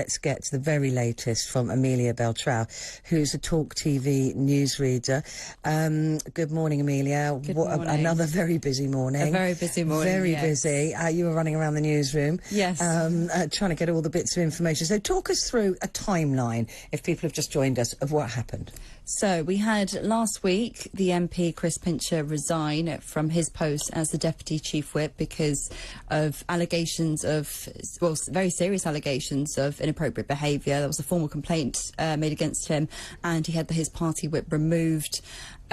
let's get the very latest from Amelia Beltrao, who's a TalkTV newsreader. Good morning, Amelia. Good morning. Another very busy morning. A very busy morning, Very yes. busy. You were running around the newsroom. Yes. Trying to get all the bits of information. So talk us through a timeline, if people have just joined us, of what happened. So we had last week the MP Chris Pincher resign from his post as the Deputy Chief Whip because of allegations of, well, very serious allegations of inappropriate behaviour. There was a formal complaint made against him, and he had his party whip removed.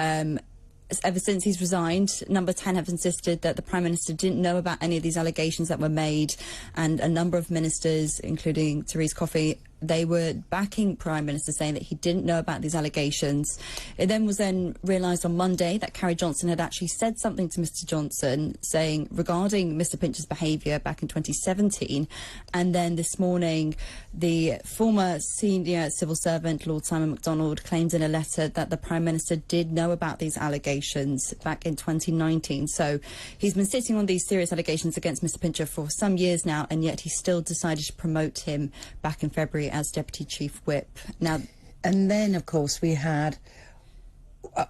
Ever since he's resigned, Number 10 have insisted that the Prime Minister didn't know about any of these allegations that were made, and a number of ministers, including Therese Coffey, they were backing Prime Minister, saying that he didn't know about these allegations. It then was realised on Monday that Carrie Johnson had actually said something to Mr Johnson saying regarding Mr Pincher's behaviour back in 2017, and then this morning the former senior civil servant Lord Simon MacDonald claimed in a letter that the Prime Minister did know about these allegations back in 2019. So he's been sitting on these serious allegations against Mr Pincher for some years now, and yet he still decided to promote him back in February as Deputy Chief Whip. Now, and then, of course, we had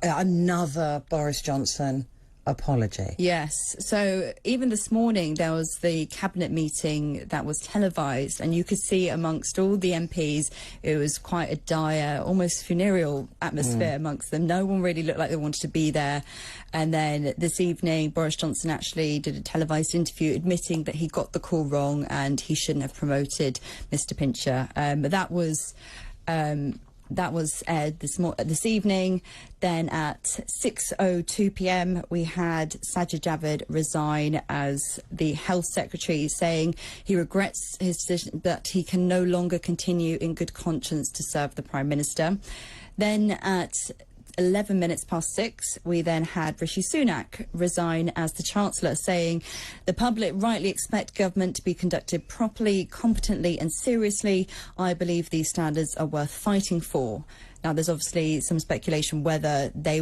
another Boris Johnson apology. Yes. So even this morning there was the cabinet meeting that was televised, and you could see amongst all the MPs it was quite a dire, almost funereal atmosphere amongst them. No one really looked like they wanted to be there. And then this evening Boris Johnson actually did a televised interview admitting that he got the call wrong and he shouldn't have promoted Mr Pincher. But that was aired this evening. Then at 6:02 p.m. we had Sajid Javid resign as the Health Secretary, saying he regrets his decision, but he can no longer continue in good conscience to serve the Prime Minister. Then at 11 minutes past 6, we then had Rishi Sunak resign as the Chancellor, saying the public rightly expect government to be conducted properly, competently and seriously. I believe these standards are worth fighting for. Now, there's obviously some speculation whether they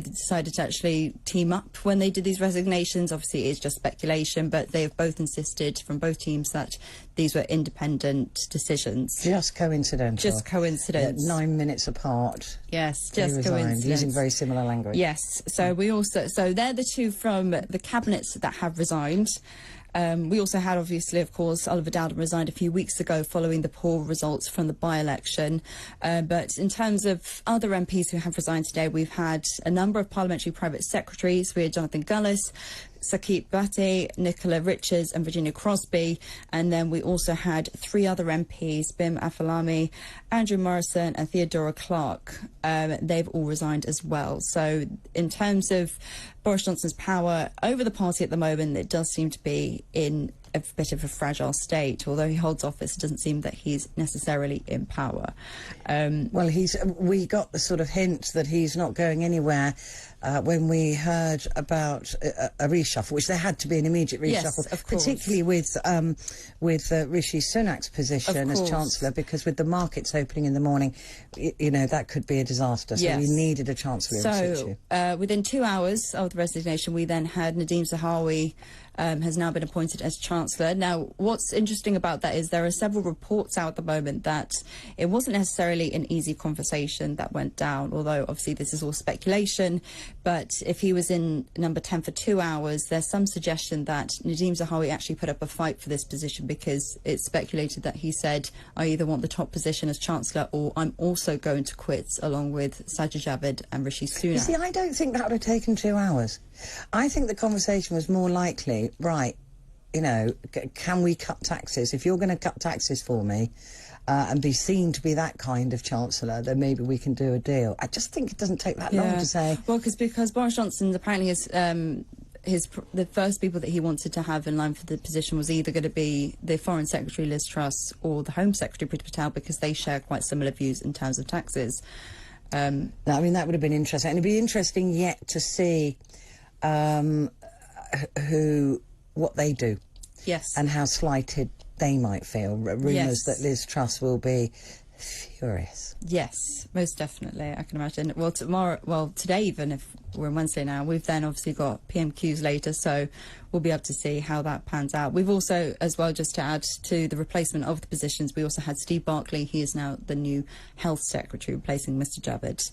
decided to actually team up when they did these resignations. Obviously, it is just speculation, but they have both insisted from both teams that these were independent decisions. Just coincidental. Just coincidence. 9 minutes apart. Yes, just coincidence. Using very similar language. Yes. So so they're the two from the cabinets that have resigned. We also had, obviously, of course, Oliver Dowden resigned a few weeks ago following the poor results from the by-election. But in terms of other MPs who have resigned today, we've had a number of parliamentary private secretaries. We had Jonathan Gullis, Sakit Bhatti, Nicola Richards and Virginia Crosby, and then we also had 3 other MPs, Bim Afalami, Andrew Morrison and Theodora Clark. They've all resigned as well. So in terms of Boris Johnson's power over the party at the moment, it does seem to be in a bit of a fragile state. Although he holds office, it doesn't seem that he's necessarily in power. Well, we got the sort of hint that he's not going anywhere when we heard about a reshuffle, which there had to be an immediate reshuffle, yes, of course, particularly with Rishi Sunak's position as Chancellor, because with the markets opening in the morning, you know, that could be a disaster. So we needed a Chancellor in situ. Within 2 hours of the resignation, we then had Nadhim Zahawi has now been appointed as Chancellor. Now, what's interesting about that is there are several reports out at the moment that it wasn't necessarily an easy conversation that went down, although obviously this is all speculation. But if he was in Number 10 for 2 hours, there's some suggestion that Nadhim Zahawi actually put up a fight for this position, because it's speculated that he said, I either want the top position as Chancellor or I'm also going to quit, along with Sajid Javid and Rishi Sunak. You see, I don't think that would have taken 2 hours. I think the conversation was more likely, right, you know, can we cut taxes? If you're going to cut taxes for me and be seen to be that kind of Chancellor, then maybe we can do a deal. I just think it doesn't take that long to say. Well, because Boris Johnson apparently is the first people that he wanted to have in line for the position was either going to be the Foreign Secretary Liz Truss or the Home Secretary Priti Patel, because they share quite similar views in terms of taxes. I mean, that would have been interesting. And it'd be interesting yet to see what they do. Yes. And how slighted they might feel. Rumours that Liz Truss will be furious. Yes, most definitely. I can imagine. Well, today, even if we're on Wednesday now, we've then obviously got PMQs later, so we'll be able to see how that pans out. We've also, as well, just to add to the replacement of the positions, we also had Steve Barclay. He is now the new Health Secretary, replacing Mr. Javid.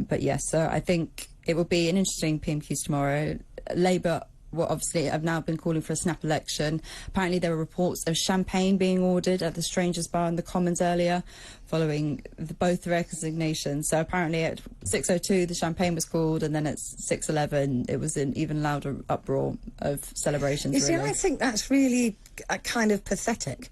But yes, so I think it will be an interesting PMQs tomorrow. Labour, well, obviously, I've now been calling for a snap election. Apparently, there were reports of champagne being ordered at the Strangers Bar in the Commons earlier, following both resignations. So apparently, at 6:02, the champagne was called, and then at 6:11, it was an even louder uproar of celebrations. You see, I think that's really kind of pathetic.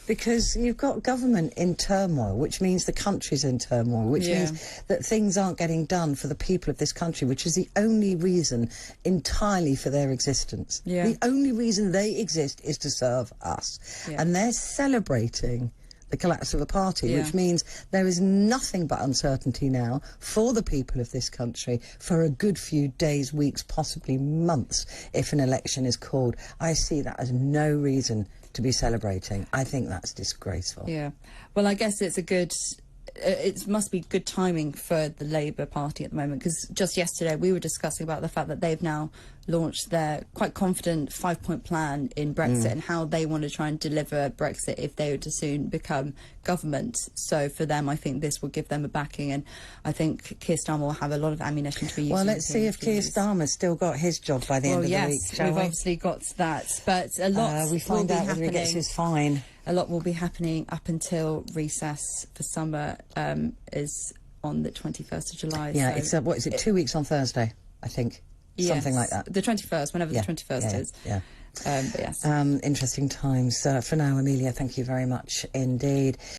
Because you've got government in turmoil, which means the country's in turmoil, which means that things aren't getting done for the people of this country, which is the only reason entirely for their existence. The only reason they exist is to serve us. And they're celebrating the collapse of a party, which means there is nothing but uncertainty now for the people of this country for a good few days, weeks, possibly months, if an election is called. I see that as no reason to be celebrating. I think that's disgraceful. Yeah. Well, I guess it's a good... it must be good timing for the Labour Party at the moment, because just yesterday we were discussing about the fact that they've now launched their quite confident 5-point plan in Brexit and how they want to try and deliver Brexit if they were to soon become government. So for them, I think this will give them a backing, and I think Keir Starmer will have a lot of ammunition to be using. Well, let's see if Keir Starmer's still got his job by the end of the week, shall we? We've obviously got that, but a lot we find out whether he gets his fine. A lot will be happening up until recess for summer is on the 21st of July. Yeah, so it's, what is it, 2 weeks on Thursday, I think. Something like that. The 21st, whenever the 21st is. Yeah. But yes. Interesting times. For now, Amelia, thank you very much indeed.